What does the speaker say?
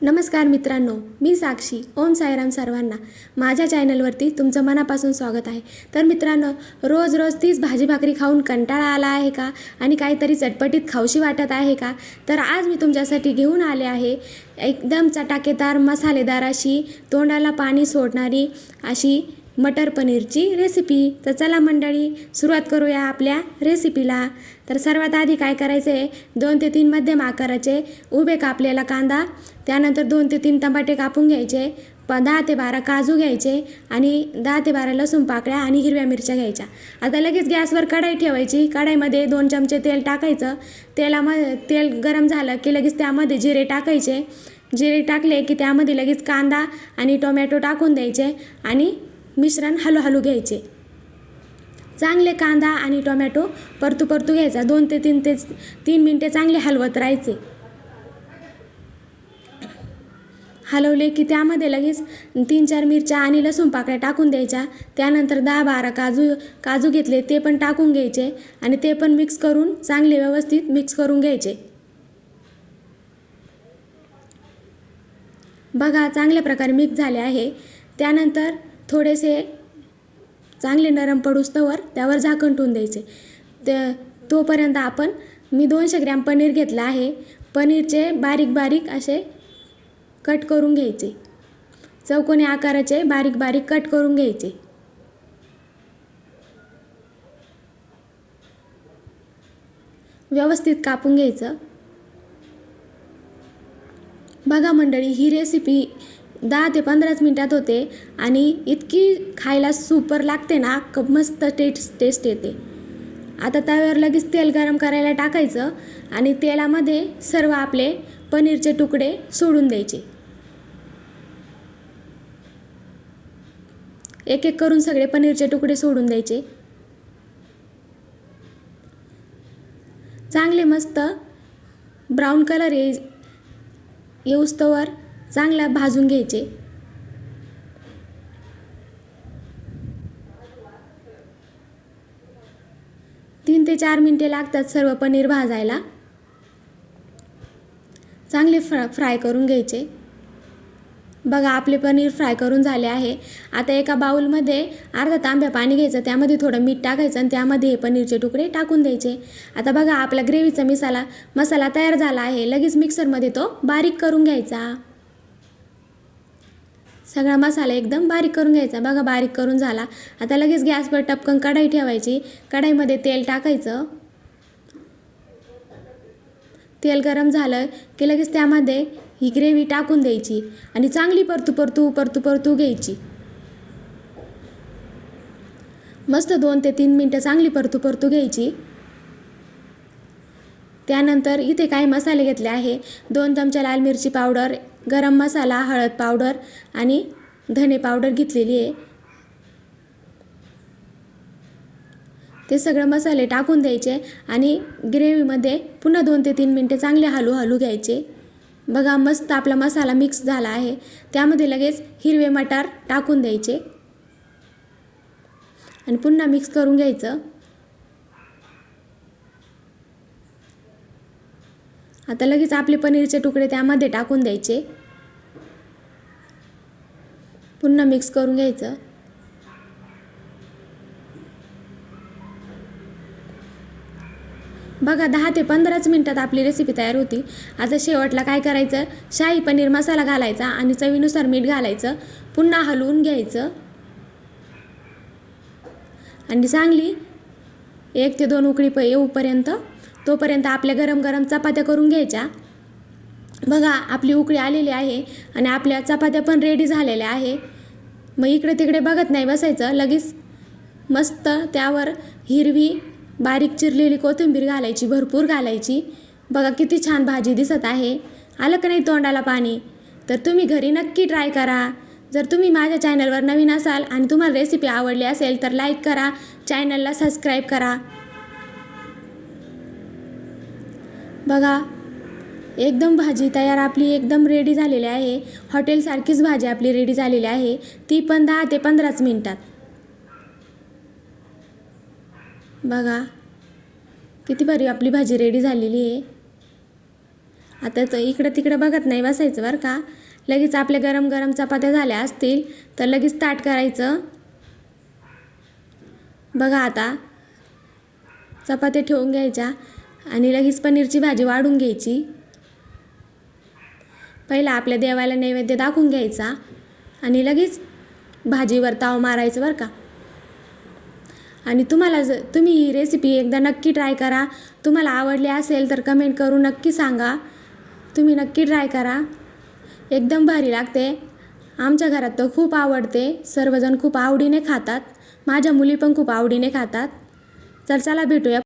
नमस्कार मित्रांनो, मी साक्षी. ओम साईराम सर्वांना. माझ्या चॅनलवरती तुमचं मनापासून स्वागत आहे. तर मित्रांनो, रोज रोज तीच भाजी भाकरी खाऊन कंटाळा आला आहे का आणि काहीतरी चटपटीत खाऊशी वाटत आहे का? तर आज मी तुमच्यासाठी घेऊन आले आहे एकदम चटाकेदार मसालेदार अशी तोंडाला पाणी सोडणारी अशी मटर पनीरची रेसिपी. तर चला मंडळी, सुरुवात करूया आपल्या रेसिपीला. तर सर्वात आधी काय करायचं आहे, 2 ते 3 मध्यम आकाराचे उभे कापलेला कांदा, त्यानंतर 2 ते 3 टमाटे कापून घ्यायचे, 10 ते 12 काजू घ्यायचे आणि 10 ते 12 लसूण पाकळ्या आणि हिरव्या मिरच्या घ्यायच्या. आता लगेच गॅसवर कढाई ठेवायची. कढाईमध्ये 2 चमचे तेल टाकायचं. तेल गरम झालं की लगेच त्यामध्ये जिरे टाकायचे. जिरे टाकले की त्यामध्ये लगेच कांदा आणि टोमॅटो टाकून द्यायचे आणि मिश्रण हळूहळू घ्यायचे. चांगले कांदा आणि टोमॅटो परतू घ्यायचा. 2 ते 3 मिनटे चांगले हलवत राहायचे. हलवले की त्यामध्ये लगेच 3-4 मिरच्या आणि लसूण पाकळ्या टाकून द्यायच्या. त्यानंतर 10-12 काजू घेतले ते पण टाकून घ्यायचे आणि ते पण मिक्स करून चांगले व्यवस्थित मिक्स करून घ्यायचे. बघा, चांगल्या प्रकारे मिक्स झाले आहे. त्यानंतर थोडेसे चांगले नरम पडूस्तवर त्यावर झाकण ठेवून द्यायचे. तोपर्यंत मी 200 ग्रॅम पनीर घेतला आहे. पनीरचे बारीक बारीक असे कट करून घ्यायचे. चौकोनी आकाराचे बारीक बारीक कट करून घ्यायचे. व्यवस्थित कापून घ्यायचं. बघा मंडळी, ही रेसिपी 10 ते 15 मिनिटात होते आणि इतकी खायला सुपर लागते ना, मस्त टेस्ट येते. आता तव्यावर लगेच तेल गरम करायला टाकायचं आणि तेलामध्ये सर्व आपले पनीरचे तुकडे सोडून द्यायचे. एक एक करून सगळे पनीरचे तुकडे सोडून द्यायचे. चांगले मस्त ब्राऊन कलर येऊस्तवर चांगला भाजून घ्यायचे. तीन ते 4 मिनिटे लागतात सर्व पनीर भाजायला. चांगले फ्राय करून घ्यायचे. बघा, आपले पनीर फ्राय करून झाले आहे. आता एका बाउलमध्ये अर्धा तांब्या पाणी घ्यायचं, त्यामध्ये थोडं मीठ टाकायचं आणि त्यामध्ये हे पनीरचे तुकडे टाकून द्यायचे. आता बघा, आपला ग्रेव्हीचा मसाला तयार झाला आहे. लगेच मिक्सरमध्ये तो बारीक करून घ्यायचा. सगळा मसाला एकदम बारीक करून घ्यायचा. बघा, बारीक करून झाला. आता लगेच गॅसवर टपकन कढाई ठेवायची. कढाईमध्ये तेल टाकायचं. तेल गरम झालं की लगेच त्यामध्ये ही ग्रेव्ही टाकून द्यायची आणि चांगली परतू घ्यायची. मस्त 2 ते 3 मिनटं चांगली परतू घ्यायची. त्यानंतर इथे काही मसाले घेतले आहे. 2 चमचे लाल मिरची पावडर, गरम मसाला, हळद पावडर आणि धने पावडर घेतलेली आहे. ते सगळे मसाले टाकून द्यायचे आणि ग्रेव्हीमध्ये पुन्हा 2 ते 3 मिनटे चांगले हलू घ्यायचे. बघा, मस्त आपला मसाला मिक्स झाला आहे. त्यामध्ये लगेच हिरवे मटार टाकून द्यायचे आणि पुन्हा मिक्स करून घ्यायचं. आता लगेच आपले पनीरचे तुकडे त्यामध्ये टाकून द्यायचे. पुन्हा मिक्स करून घ्यायचं. बघा, 10 ते 15 मिनिटात आपली रेसिपी तयार होती. आता शेवटला काय करायचं, शाही पनीर मसाला घालायचा आणि चवीनुसार मीठ घालायचं. पुन्हा हलवून घ्यायचं आणि चांगली 1 ते 2 उकळी येऊपर्यंत तोपर्यंत आपल्या गरम गरम चपात्या करून घ्यायच्या. बघा, आपली उकळी आलेली आहे आणि आपल्या चपात्या पण रेडी झालेल्या आहे. मग इकडे तिकडे बघत नाही बसायचं. लगेच मस्त त्यावर हिरवी बारीक चिरलेली कोथिंबीर घालायची, भरपूर घालायची. बघा, किती छान भाजी दिसत आहे. आलं का नाही तोंडाला पाणी? तर तुम्ही घरी नक्की ट्राय करा. जर तुम्ही माझ्या चॅनलवर नवीन असाल आणि तुम्हाला रेसिपी आवडली असेल तर लाईक करा, चॅनलला सबस्क्राईब करा. बघा, एकदम भाजी तयार आपली एकदम रेडी झालेली आहे. हॉटेलसारखीच भाजी आपली रेडी झालेली आहे, ती पण 10 ते 15 मिनिटात. बघा, किती भारी आपली भाजी रेडी झालेली आहे. आता तर इकडं तिकडं बघत नाही बसायचं बरं का. लगेच आपल्या गरम गरम चपात्या झाल्या असतील तर लगेच ताट करायचं. बघा आता चपात्या ठेवून घ्यायच्या आणि लगेच पनीरची भाजी वाढून घ्यायची. पहिला आपल्या देवाला नैवेद्य दाखवून घ्यायचा आणि लगेच भाजीवर ताव मारायचं बरं का. आणि तुम्ही ही रेसिपी एकदा नक्की ट्राय करा. तुम्हाला आवडली असेल तर कमेंट करून नक्की सांगा. तुम्ही नक्की ट्राय करा. एकदम भारी लागते. आमच्या घरात तर खूप आवडते. सर्वजण खूप आवडीने खातात. माझ्या मुली पण खूप आवडीने खातात. चला भेटूया